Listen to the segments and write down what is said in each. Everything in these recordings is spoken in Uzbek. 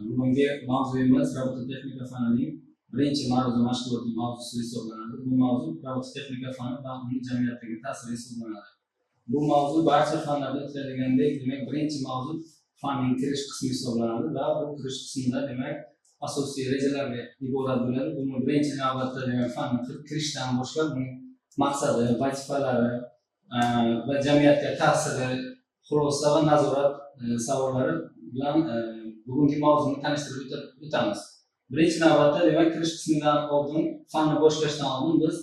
Bugungi mavzuyimiz robototexnika fanining birinchi ma'ruza mashg'uloti mavzusi hisoblanadi. Bu mavzu robototexnika fani va uning jamiyatdagi ta'siri hisoblanadi. Bu mavzu barcha fanlarda o'tadiganidek, demak birinchi mavzu fanning kirish qismi hisoblanadi va bu kirish qismida demak asosiy rejalarga iborat bo'ladi. Buni birinchi navbatda demak fanni kirishdan boshlab uning maqsadi, vazifalari va jamiyatga ta'siri, xulosa va nazorat savollari bilan bugungi mavzuni tanishtirib o'tamiz. Birinchi navbatda demak kirish qismidan oldin, fanni boshlashdan oldin biz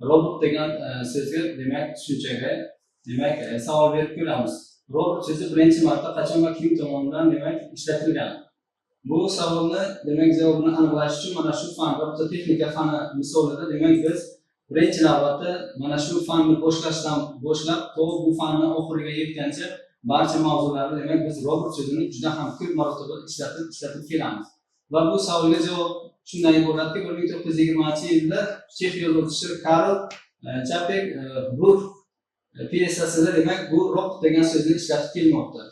robot degan so'zga demak tushunchaga demak savol berib ko'ramiz. Robot so'zi birinchi marta qachon va kim tomonidan demak ishlatilgan? Bu savolni demak javobini aniqlash uchun mana shu fan robototexnika fani misolida demak biz birinchi navbatda mana shu fanni boshlashdan boshlab to bu fanni oxiriga yetgancha barcha mavzularni demak biz robot so'zini juda ham ko'p marotaba ishlatib kelamiz. Va bu savolga javob shundan iboratki, 1920-yilda Chex yozuvchisi Karl Čapek Bruk pyesasida demak bu robot degan so'zni ishlatib kelmoqda.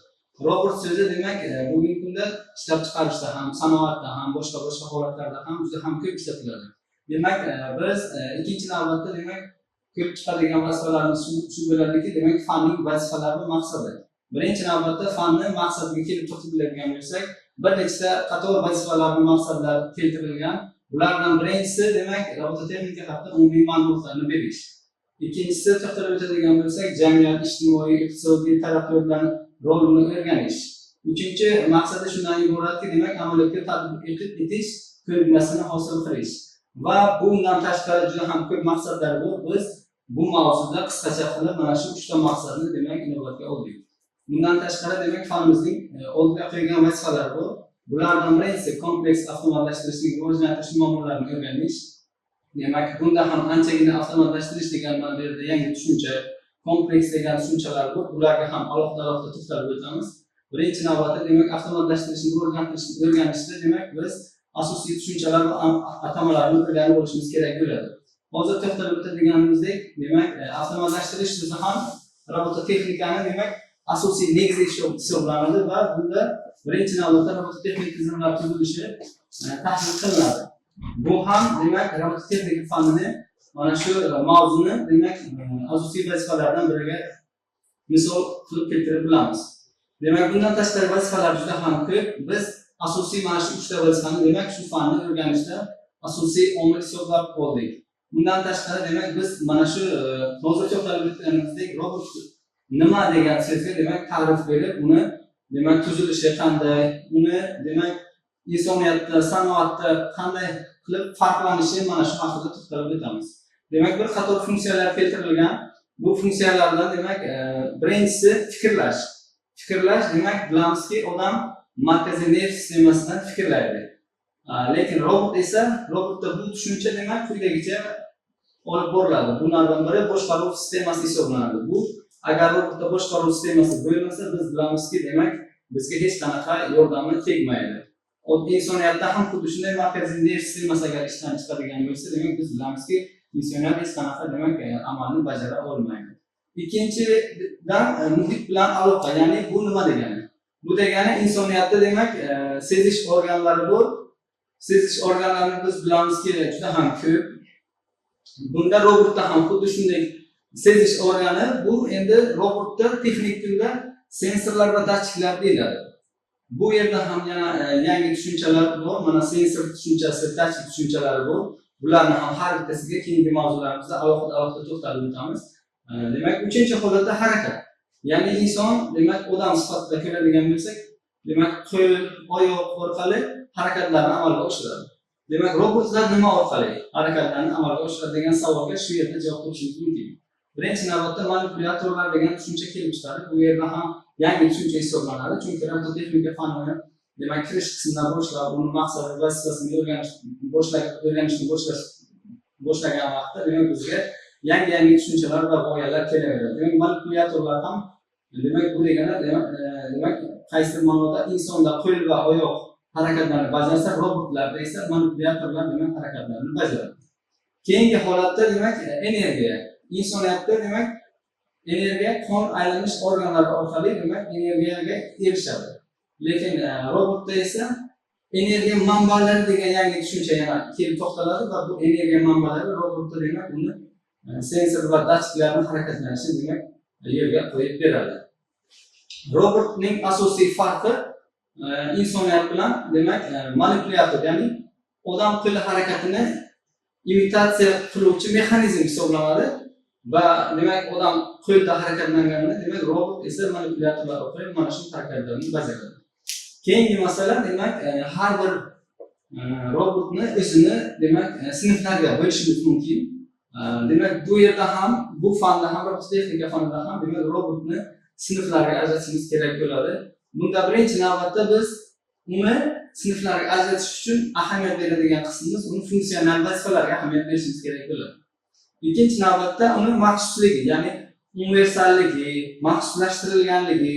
Robot so'zi demak bugungi kunda ishlab chiqarishda ham, sanoatda ham, boshqa holatlarda ham juda ham ko'p ishlatiladi. Demak biz ikkinchi navbatda demak ko'p chiqadigan vazifalarni shu bo'ladiki, demak fanning vazifalari va maqsadi. Birinchi navbatda fanni maqsadiga kelib to'xtaladigan bo'lsak, bir nechta qator vazifalar va maqsadlar keltirilgan. Ulardan birinchisi demak robototexnika haqida umumiy ma'lumotlarni berish. Ikkinchisi to'xtalib o'tadigan bo'lsak, jamiyat, ijtimoiy, iqtisodiy taraqqiyotdan rolini o'rganish. Uchinchi maqsadi shundan iboratki, demak amaliyotga tatbiq etish ko'nikmasini hosil qilish. Va bundan tashqari juda ham ko'p maqsadlar bor. Biz bu mavzuda qisqacha qilib mana shu 3 ta maqsadni demak inobatga oldik. Bundan tashqari demak fanimizning oldiga qo'ygan vazifalari bor. Bulardan birinchisi kompleks avtomatlashtirishning rivojlantirish muammolarini o'rganish. Demak, bunda ham anchagina avtomatlashtirish degan ma'noda yangi tushuncha, kompleks degan tushunchalar bor. Ularga ham alohida to'xtalib o'tamiz. Birinchi navbatda demak avtomatlashtirishni o'rganishda demak biz asosiy tushunchalar va atamalarni o'rganib olishimiz kerak bo'ladi. Hozir to'xtalib o'tadiganimizdek, demak avtomatlashtirish so'zi ham robototexnikani demak asosiy negizi hisoblanadi va bunda birinchi navbatda robototexnika tizimlar tuzilishi tahlil qilinadi. Bu ham demak robototexnika fanini mana shu mavzuni demak asosiy vazifalaridan biriga misol qilib keltirib bilamiz. Demak bundan tashqari vazifalar juda ham ko'p. Biz asosiy mana shu 3 ta vazifani demak shu fanni o'rganishda asosiy omil hisoblab oldik. Bundan tashqari demak biz mana shu hozir to'xtalib o'tganimizdek robot nima degan so'zga demak ta'rif berib, uni demak tuzilishi qanday, uni demak insoniyatda, sanoatda qanday qilib farqlanishi mana shu haqida to'xtalib o'tamiz. Demak bir qator funksiyalar keltirilgan. Bu funksiyalardan demak birinchisi fikrlash. Fikrlash demak bilamizki, odam markaziy nerv sistemasidan fikrlaydi. Lekin robotda bu tushuncha demak quyidagicha olib boriladi. Bunlardan biri boshqaruv sistemasi hisoblanadi. Bu agar robotda boshqaruv sistemasi bo'lmasa, biz bilamizki, demak bizga hech qanaqa yordami tegmaydi. Oddiy insoniyatda ham xuddi shunday markaziy nerv sistemasi agar ishdan chiqadigan bo'lsa, demak biz bilamizki, insoniyat hech qanaqa demak amalni bajara olmaydi. Ikkinchidan muhit bilan aloqa, ya'ni bu nima degani? Bu degani insoniyatda demak sezish organlari bor. Sezish organlarini biz bilamizki, juda ham ko'p. Bunda robotda ham xuddi shunday sezish organi, bu endi robotda texnik tilda sensorlar va datchiklar deyiladi. Bu yerda ham yana yangi tushunchalar bor. Mana sensor tushunchasi, datchik tushunchalari bor. Bularni ham har bittasiga keyingi mavzularimizda alohida to'xtalib o'tamiz. Demak, uchinchi holatda harakat. Ya'ni inson demak odam sifatida ko'radigan bo'lsak, demak qo'l, oyoq orqali harakatlarni amalga oshiradi. Demak, robotlar nima orqali harakatlarni amalga oshiradi degan savolga shu yerda javob topishimiz mumkin. Birinchi navbatda manipulyatorlar degan tushuncha kelib chiqadi. Bu yerda ham yangi tushuncha hisoblanadi, chunki robototexnika fanini demak kirish qismidan boshlab, uning maqsadi, vazifasini o'rganishni boshlagan vaqtda demak bizga yangi tushunchalar va g'oyalar kelaveradi. Demak, manipulyatorlar ham demak bu degani demak qaysidir ma'noda insonda qo'l va oyoq harakatlarni bajarsa, robotlarda esa manipulyatorlar demak harakatlarni bajaradi. Keyingi holatda demak energiya. Insoniyatda demak energiya qon aylanish organlari orqali demak energiyaga erishadi. Lekin robotda esa energiya manbalari degan yangi tushuncha yana kelib to'xtaladi va bu energiya manbalari robotda demak uni sensor va datchiklarning harakatlanishi demak yerga qo'yib beradi. Robotning asosiy farqi insoniyat bilan demak manipulyator, ya'ni odam qo'li harakatini imitatsiya qiluvchi mexanizm hisoblanadi va demak odam qo'lda harakatlanganda demak robot esa manipulyatorlar orqali mana shu harakatlarni bajaradi. Keyingi masala demak har bir robotni o'zini demak sinflarga bo'lishimiz mumkin. Demak bu yerda ham bu fanda ham texnika fanida ham demak robotni sinflarga ajratishimiz kerak bo'ladi. Bunda birinchi navbatda biz uni sinflarga ajratish uchun ahamiyat beradigan qismimiz uni funksional vazifalarga ahamiyat berishimiz kerak bo'ladi. Ikkinchi navbatda uni maxsusligi, ya'ni universalligi, maxsuslashtirilganligi.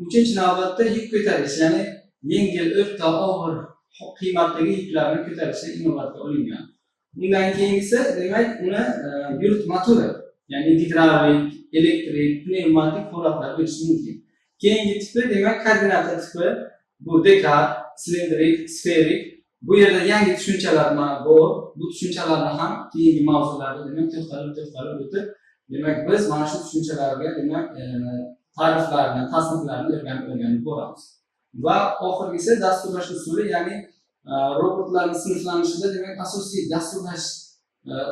Uchinchi navbatda yuk ko'tarish, ya'ni yengil, o'rta, og'ir qiymatdagi yuklarni ko'tarishga inobatga olingan. Bundan keyingisi demak uni yuritma turi, ya'ni gidravlik, elektrik, pnevmatik holatlar bo'lishi mumkin. Keyingi tipi demak koordinator tipi, bu dekad, silindrik, sferik. Bu yerda yangi tushunchalar bor. Bu tushunchalarni ham keyingi mavzularda demak to'xtalib o'tib, demak biz mana shu tushunchalarga demak ta'riflarni, tasniflarni o'rganib boramiz. Va oxirgisi dasturlash usuli, ya'ni robotlarning sinflanishida demak asosiy dasturlash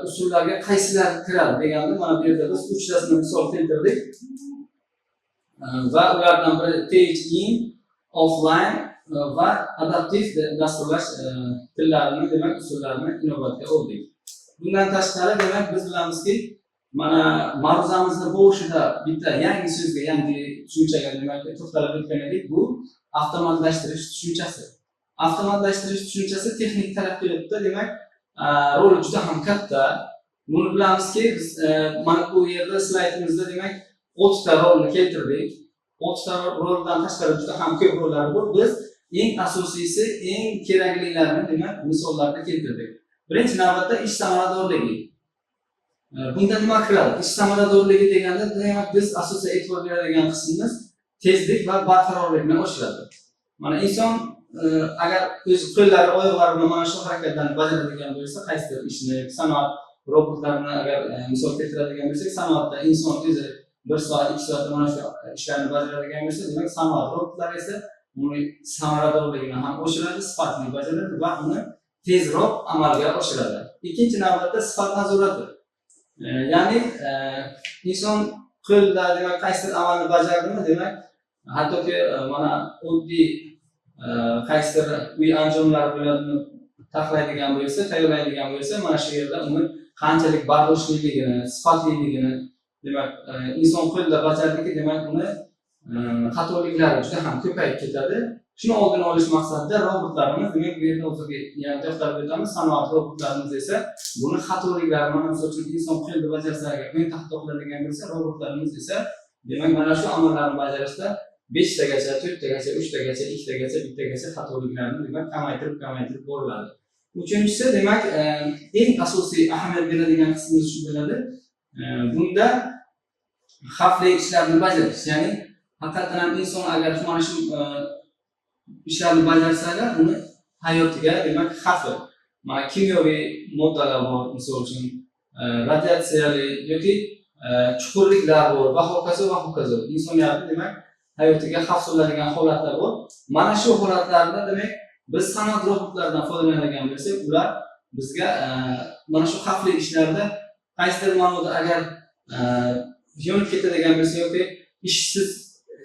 usullariga qaysilar kiradi deganda mana bu yerda biz 3 tasini misol keltirdik. Va ulardan biri stage in, offline va adaptiv dasturlash tillarini demak usullarini inobatga oldik. Bundan tashqari demak biz bilamizki, mana mavzumuzni boshida bitta yangi so'zga, yangi tushunchaga demak to'xtalib o'tgan edik. Bu avtomatlashtirish tushunchasi. Avtomatlashtirish tushunchasi texnik taraqqiyotda demak roli juda ham katta. Buni bilamizki, biz mana bu yerda slaydimizda demak 30 ta rolni keltirdik. 30 ta roldan tashqari juda ham ko'p rollar bor. Biz eng asosiysi, eng keraklilarini demak misollarda keltirdik. Birinchi navbatda ish samaradorligi. Bunda nima kiradi? Ish samaradorligi deganda demak biz asosiy e'tibor beradigan qismimiz tezlik va barqarorlikni oshiradi. Mana inson agar o'z qo'llari, oyoqlari bilan mana shu harakatlarni bajaradigan bo'lsa, qaysidir ishni, sanoat robotlarini agar misol keltiradigan bo'lsak, sanoatda inson o'zi 1 soat, 2 soatda mana shu ishlarni bajaradigan bo'lsa, demak sanoat robotlari esa uni samaradorligini ham oshiradi, sifatini bajaradi va uni tezroq amalga oshiradi. Ikkinchi navbatda sifat nazorati. Ya'ni inson qo'lda demak qaysidir amalni bajardimi, demak hattoki mana oddiy qaysidir uy anjomlari bilan taxlaydigan bo'lsa, tayyorlaydigan bo'lsa, mana shu yerda uni qanchalik bardoshliligini, sifatliligini demak inson qo'lda bajardiki, demak uni xatoliklari juda ham ko'payib ketadi. Shuni oldini olish maqsadida robotlarimiz demak bu yerda o'ziga yana to'xtalib o'tamiz. Sanoat robotlarimiz esa buni xatoliklarini, mana masalan inson qo'lda bajarsa, o'yin to'xtaladigan bo'lsa, robotlarimiz esa demak mana shu amallarni bajarishda 5 tagacha, 4 tagacha, 3 tagacha, 2 tagacha, 1 tagacha xatoliklarni demak kamaytirib boriladi. Uchinchisi demak eng asosiy ahamiyat beradigan qismi shu bo'ladi. Bunda xavfli ishlarni bajarish, ya'ni haqiqatan ham inson agar mana shu ishlarni bajarsa, uni hayotiga demak xavfi, mana kimyoviy moddalar bor, misol uchun radiatsiyali yoki chuqurliklar bor va hokazo. Insoniyatni demak hayotiga xavf soladigan holatlar bor. Mana shu holatlarda demak biz sanoat robotlaridan foydalanadigan bo'lsak, ular bizga mana shu xavfli ishlarda qaysidir ma'noda agar yonib ketadigan bo'lsa yoki ishsiz,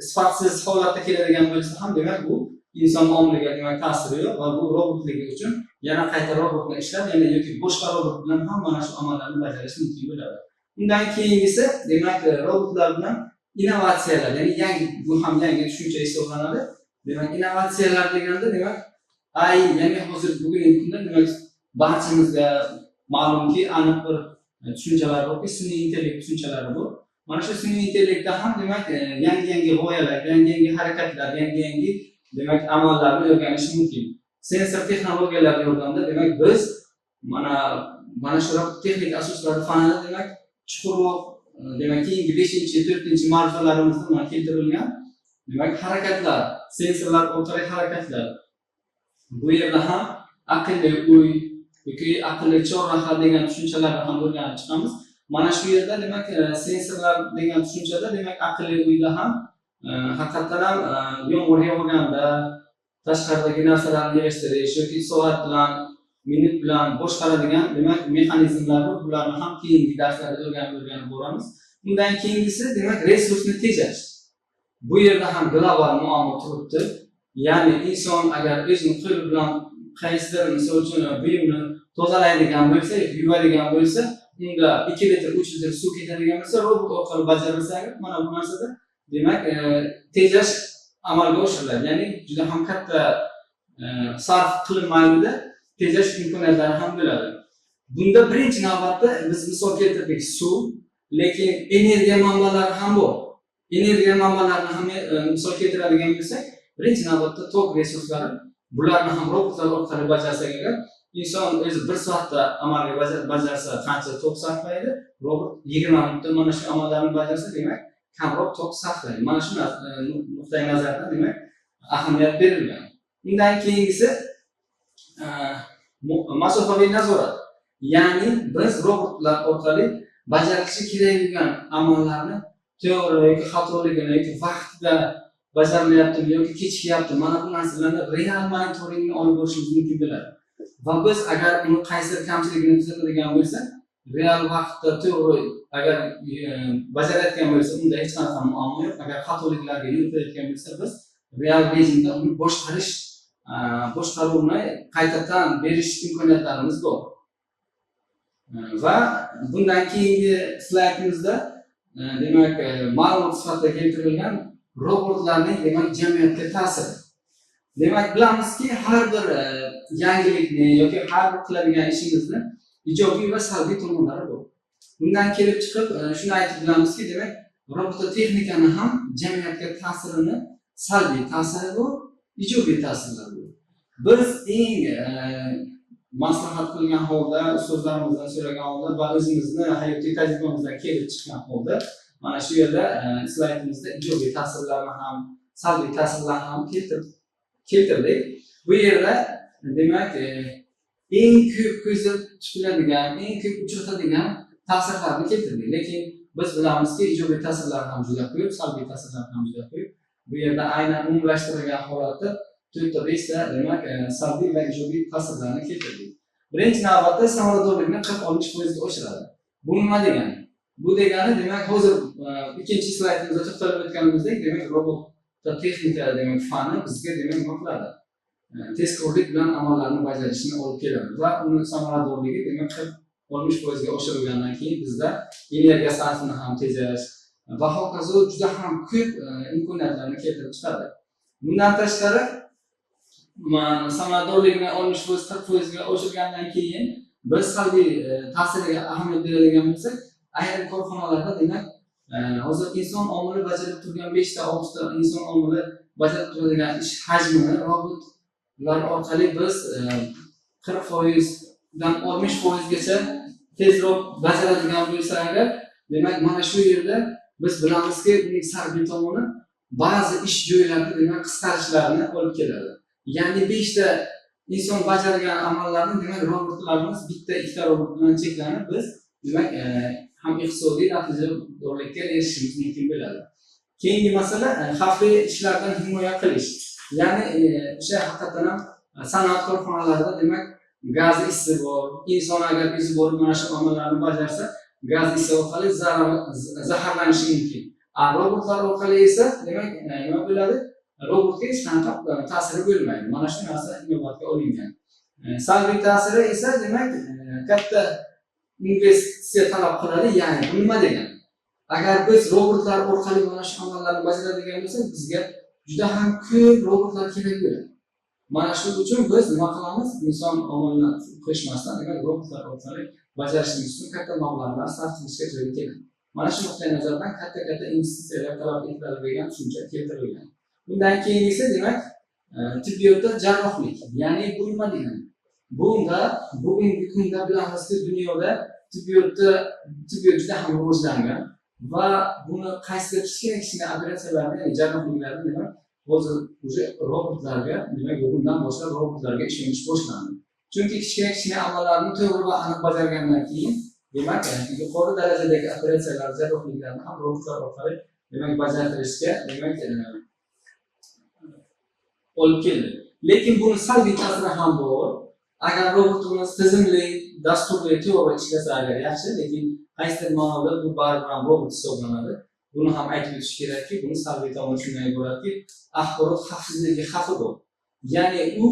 sifatsiz holatda keladigan bo'lsa ham demak bu inson omiliga demak ta'siri yo'q va bu robotligi uchun yana qayta robotni ishlab, yana yoki boshqa robot bilan ham mana shu amallarni bajarish mumkin bo'ladi. Undan keyingisi demak robotlar bilan innovatsiyalar, ya'ni yangi, bu ham yangi tushuncha hisoblanadi. Demak innovatsiyalar deganda demak ya'ni hozir bugungi kunda demak barchamizga ma'lumki aniq bir tushunchalar borki, sun'iy intellekt tushunchalar bor. Mana shu sun'iy intellektda ham demak yangi g'oyalar, yangi harakatlar, yangi demak amallarni o'rganish mumkin. Sensor texnologiyalar yordamida demak biz mana shu texnik asoslari fanida demak chuqurroq demak keyingi 5-4 mavzularimizda mana keltirilgan demak harakatlar, sensorlar orqali harakatlar Bu yerda ham aqlli uy yoki aqlli chorraha degan tushunchalarni ham o'rganib chiqamiz. Mana shu yerda demak sensorlar degan tushunchada demak aqlli uyda ham haqiqatan ham yomg'ir yog'ganda tashqaridagi narsalarni yig'ishtirish yoki soat bilan minut bilan boshqaradigan demak mexanizmlar bor. Bularni ham keyingi darslarda o'rganib boramiz. Bundan keyingisi demak resursni tejash. Bu yerda ham global muammo turibdi. Ya'ni inson agar o'zini qo'li bilan qaysidir misol uchun buyumni tozalaydigan bo'lsa, yuvadigan bo'lsa, unda 2 litr 3 litr suv ketadigan bo'lsa, robot orqali bajarilsa, mana bu narsada demak tejash amalga oshiriladi. Ya'ni juda ham katta sarf qilinmaydi, tejash imkoniyatlari ham bo'ladi. Bunda birinchi navbatda biz misol keltirdik suv, lekin energiya manbalari ham bor. Energiya manbalarini ham misol keltiradigan bo'lsak, birinchi navbatda tok resurslari, bularni ham robotlar orqali bajarsak agar, inson o'zi 1 soatda amalga bajarsa qancha tok sarflaydi, robot 20 minutda mana shu amallarni bajarsa, demak kamroq tok sarflaydi. Mana shu nuqtai nazardan demak ahamiyat berilgan. Undan keyingisi masofaviy nazorat. Ya'ni biz robotlar orqali bajarilishi kerak bo'lgan amallarni to'g'ri yoki xatoligini yoki vaqtida bajarilyaptimi yoki kechikyaptimi, mana bu narsalarni real monitoringni olib borishimiz mumkin bo'ladi. Va biz agar uni qaysi kamchiligini kuzatadigan bo'lsak, real vaqtda to'g'ri agar bajarayotgan bo'lsa, unda hech qanaqa muammo yo'q. Agar xatoliklarga yo'l qo'yayotgan bo'lsa, biz real rejimda uni boshqaruvni qaytadan berish imkoniyatlarimiz bor. Va bundan keyingi slaydimizda demak ma'lumot sifatida keltirilgan robotlarning demak jamiyatga ta'siri. Demak bilamizki, har bir yangilikni yoki har bir qiladigan ishimizni ijobiy va salbiy tomonlari bor. Bundan kelib chiqib shuni aytib bilamizki, demak robototexnikani ham jamiyatga ta'sirini salbiy ta'siri bor, ijobiy ta'sirlari bor. Biz eng maslahat qilgan holda, ustozlarimizdan so'ragan holda va o'zimizni hayotiy tajribamizdan kelib chiqqan holda mana shu yerda slaydimizda ijobiy ta'sirlarni ham, salbiy ta'sirlarni ham keltirdik. Bu yerda demak eng ko'p ko'zda tutiladigan, eng ko'p uchratadigan ta'sirlarni keltirdik. Lekin biz bilamizki, ijobiy ta'sirlar ham juda ko'p, salbiy ta'sirlar ham juda ko'p. Bu yerda aynan umumlashtirilgan holatda 4 ta demak salbiy va ijobiy ta'sirlarni keltirdik. Birinchi navbatda samaradorlikni 40-60% ga oshiradi. Bu nima degani? Bu degani demak hozir ikkinchi slaydimizda to'xtalib o'tganimizdek, demak robototexnika demak fani bizga demak nima qiladi? Tezkorlik bilan amallarni bajarishni olib keladi va uni samaradorligi demak 40-60% ga oshirilgandan keyin bizda energiya sarfini ham tejash va hokazo juda ham ko'p imkoniyatlarni keltirib chiqadi. Bundan tashqari samaradorlikni 60-40% ga oshirgandan keyin biz salbiy ta'siriga ahamiyat beradigan bo'lsak, ayrim korxonalarda demak hozir inson omili bajarib turgan 5 ta 6 ta inson omili bajarib turadigan ish hajmini robotlar orqali biz 40% dan 60% gacha tezroq bajaradigan bo'lsa agar, demak mana shu yerda biz bilamizki, uning salbiy tomoni ba'zi ish joylarida demak qisqarishlarini olib keladi. Ya'ni 5 ta inson bajargan amallarni demak robotlarimiz 1 ta 2 ta robot bilan cheklanib, biz demak ham iqtisodiy natijadorlikka erishishimiz mumkin bo'ladi. Keyingi masala xavfli ishlardan himoya qilish. Ya'ni o'sha haqiqatan ham sanoat korxonalarida demak gaz isi bor. Inson agar o'zi borib mana shu amallarni bajarsa, gaz isi orqali zaharlanishi mumkin. Robotlar orqali esa demak nima bo'ladi? Robotga hech qanaqa ta'siri bo'lmaydi. Mana shu narsa inobatga olingan. Salbiy ta'siri esa demak katta investitsiya talab qiladi. Ya'ni bu nima degani? Agar biz robotlar orqali mana shu amallarni bajaradigan bo'lsak, bizga juda ham ko'p robotlar kerak bo'ladi. Mana shu uchun biz nima qilamiz? Inson omilini qo'shmasdan demak robotlar orqali bajarishimiz uchun katta mablag'lar sarf qilishga to'g'ri keladi. Mana shu nuqtai nazardan katta investitsiyalar talab etiladi degan tushuncha keltirilgan. Bundan keyingisi demak tibbiyotda jarrohlik. Ya'ni bu nima degani? Bunda bugungi kunda bilamizki, dunyoda tibbiyot juda ham rivojlangan va buni qaysidir kichkina operatsiyalarni, ya'ni jarrohliklarni demak hozir уже robotlarga, demak bugundan boshlab robotlarga ishonish boshlandi. Chunki kichkina amallarni to'g'ri va aniq bajargandan keyin, demak yuqori darajadagi operatsiyalar, jarrohliklarni ham robotlar orqali demak bajartirishga demak olib keldi. Lekin buni salbiy ta'siri ham bor. Agar robotimiz tizimli, dasturli, to'g'ri ishlasa agar yaxshi, lekin qaysidir ma'noda bu baribir ham robot hisoblanadi. Buni ham aytib o'tish kerakki, buni salbiy tomoni shunday bo'ladiki, axborot xavfsizligi xavfi bor. Ya'ni u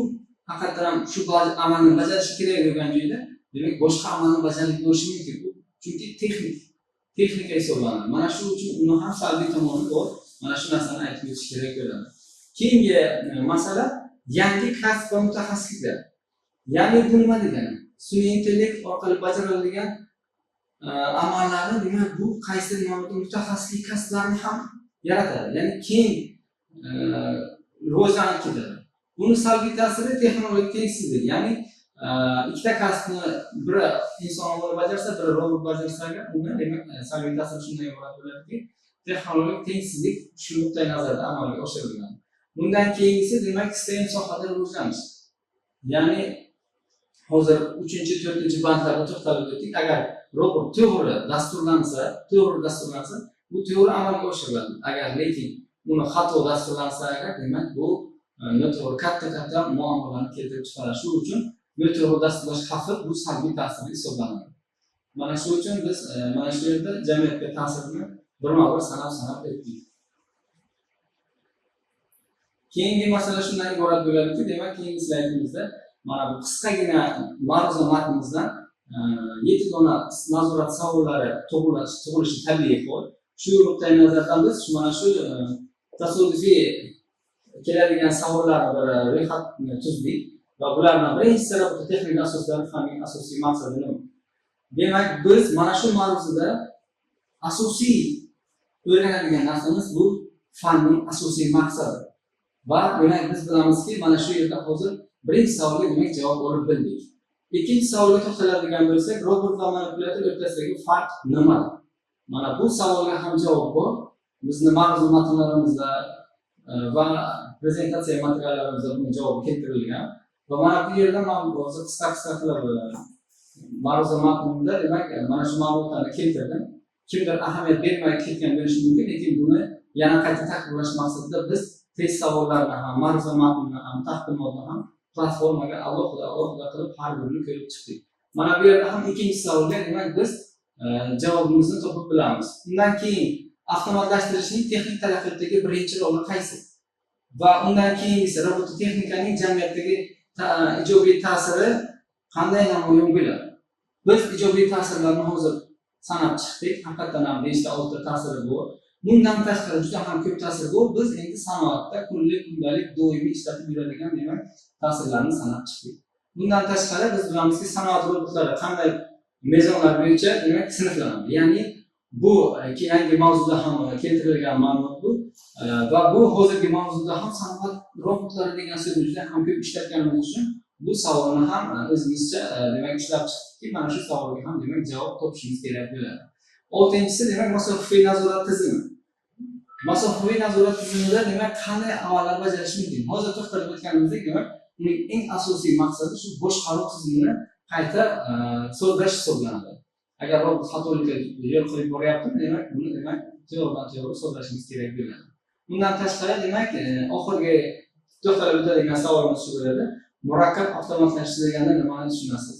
haqiqatan ham shu amalni bajarishi kerak bo'lgan joyda, demak boshqa amalni bajarib bo'lishi mumkin. Chunki texnika hisoblanadi. Mana shu uchun uni ham salbiy tomoni bor. Mana shu narsani aytib o'tish kerak bo'ladi. Keyingi masala yangi kasb va mutaxassisliklar. Ya'ni bu nima degani? Sun'iy intellekt orqali bajariladigan amallarni, demak bu qaysi nomda mutaxassislik kasblarni ham yaratadi. Ya'ni keng rivojlanib ketadi. Buni salbiy ta'siri texnologik tengsizlik. Ya'ni ikkita kasbni biri inson o'g'li bajarsa, biri robot bajarsa, uni demak salbiy ta'siri shunday bo'ladiki, texnologik tengsizlik shu nuqtai nazarda amalga oshiriladi. Bundan keyingisi demak STEM sohada rivojlanish. Ya'ni hozir 3-4 bandlarda to'xtalib o'tdik. Agar robot to'g'ri dasturlansa, bu to'g'ri amalga oshiriladi. Agar lekin uni xato dasturlansa agar, demak bu noto'g'ri katta muammolarni keltirib chiqaradi. Shu uchun noto'g'ri dasturlash xavfi bu salbiy ta'sir hisoblanadi. Mana shu uchun biz mana shu yerda jamiyatga ta'sirini birma-bir sanab o'tdik. Keyingi masala shundan iborat bo'ladiki, demak keyingi slaydimizda mana bu qisqagina ma'ruza matnimizdan 7 dona nazorat savollari tug'ilishi tabiiy hol. Shu nuqtai nazardan biz mana shu tasodifiy keladigan savollarni bir ro'yxatni tuzdik va bulardan birinchisi robototexnik asoslari fanning asosiy maqsadi nima? Demak, biz mana shu mavzuda asosiy o'rganadigan narsamiz bu fanning asosiy maqsadi. Va demak biz bilamizki, mana shu yerda hozir birinchi savolga demak javob olib bildik. Ikkinchi savolga to'xtaladigan bo'lsak, robot va manipulyator o'rtasidagi farq nima? Mana bu savolga ham javob bor. Bizni ma'ruza matnlarimizda va prezentatsiya materiallarimizda bunga javob keltirilgan. Va mana bu yerda men hozir qisqa qilib ma'ruza matnida demak mana shu ma'lumotlarni keltirdim. Kimdir ahamiyat bermay ketgan bo'lishi mumkin, lekin buni yana qayta takrorlash maqsadida biz test savollarni ham, ma'ruza matnini ham, taqdimotni ham platformaga alohida qilib har birini ko'rib chiqdik. Mana bu yerda ham ikkinchi savolga demak biz javobimizni topib bilamiz. Undan keyin avtomatlashtirishning texnik taraqqiyotdagi birinchi roli qaysi? Va undan keyingisi robototexnikaning jamiyatdagi ijobiy ta'siri qanday namoyon bo'ladi? Biz ijobiy ta'sirlarni hozir sanab chiqdik. Haqiqatan ham 5 ta 6 ta ta'siri bor. Bundan tashqari juda ham ko'p ta'sir bor. Biz endi sanoatda kundalik doimiy ishlatib yuradigan demak ta'sirlarni sanab chiqdik. Bundan tashqari biz bilamizki, sanoat robotlari qanday mezonlar bo'yicha demak sinflanadi. Ya'ni bu yangi mavzuda ham keltirilgan ma'lumot bu va bu hozirgi mavzuda ham sanoat robotlari degan so'zni juda ham ko'p ishlatganimiz uchun bu savolni ham o'zimizcha demak ishlab chiqdikki, mana shu savolga ham demak javob topishimiz kerak bo'ladi. Oltinchisi demak masofaviy nazorat tizimi. Masofaviy nazorat tizimida demak qanday amallar bajarish mumkin? Hozir to'xtalib o'tganimizdek, demak uning eng asosiy maqsadi shu boshqaruv tizimini qayta sozlash hisoblanadi. Agar robot xatolikka yo'l qo'yib boryapti, demak buni demak to'g'ri sozlashimiz kerak bo'ladi. Bundan tashqari demak oxirgi to'xtalib o'tadigan savolimiz shu bo'ladi. Murakkab avtomatlashtirish deganda nimani tushunasiz?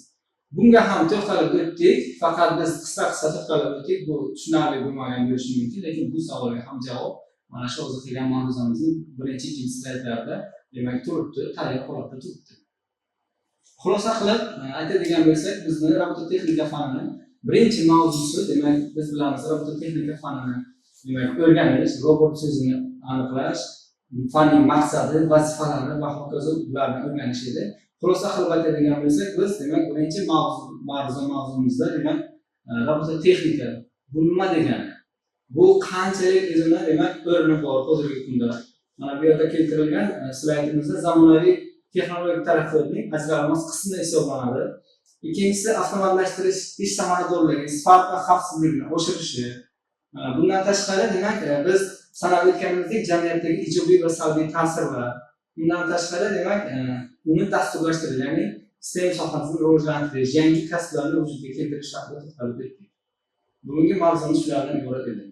Bunga ham to'xtalib o'tdik, faqat biz qisqa to'xtalib o'tdik. Bu tushunarli bo'lmagan bo'lishi mumkin, lekin bu savolga ham javob mana shu hozir qilgan ma'ruzamizning birinchi, ikkinchi slaydlarida demak turibdi, tayyor holatda turibdi. Xulosa qilib aytadigan bo'lsak, bizni robototexnika fanining birinchi mavzusi demak biz bilamiz robototexnika fanini demak o'rganish, robot so'zini aniqlash, fanning maqsadi, vazifalari va hokazo ularni o'rganish edi. Xulosa qilib aytadigan bo'lsak, biz demak birinchi mavzumizda demak robototexnika bu nima degani? Bu qanchalik o'zini demak o'rni bor hozirgi kunda. Mana bu yerda keltirilgan slaydimizda zamonaviy texnologik taraqqiyotning ajralmas qismi hisoblanadi. Ikkinchisi avtomatlashtirish ish samaradorligi, sifat va xavfsizlikni oshirishi. Bundan tashqari demak biz sanab o'tganimizdek jamiyatdagi ijobiy va salbiy ta'sirlar, bundan tashqari demak uni dasturlashtirish, ya'ni STEM sohasini rivojlantirish, yangi kasblarni vujudga keltirish haqida to'xtalib o'tdik. Bugungi mavzumiz shulardan iborat edi.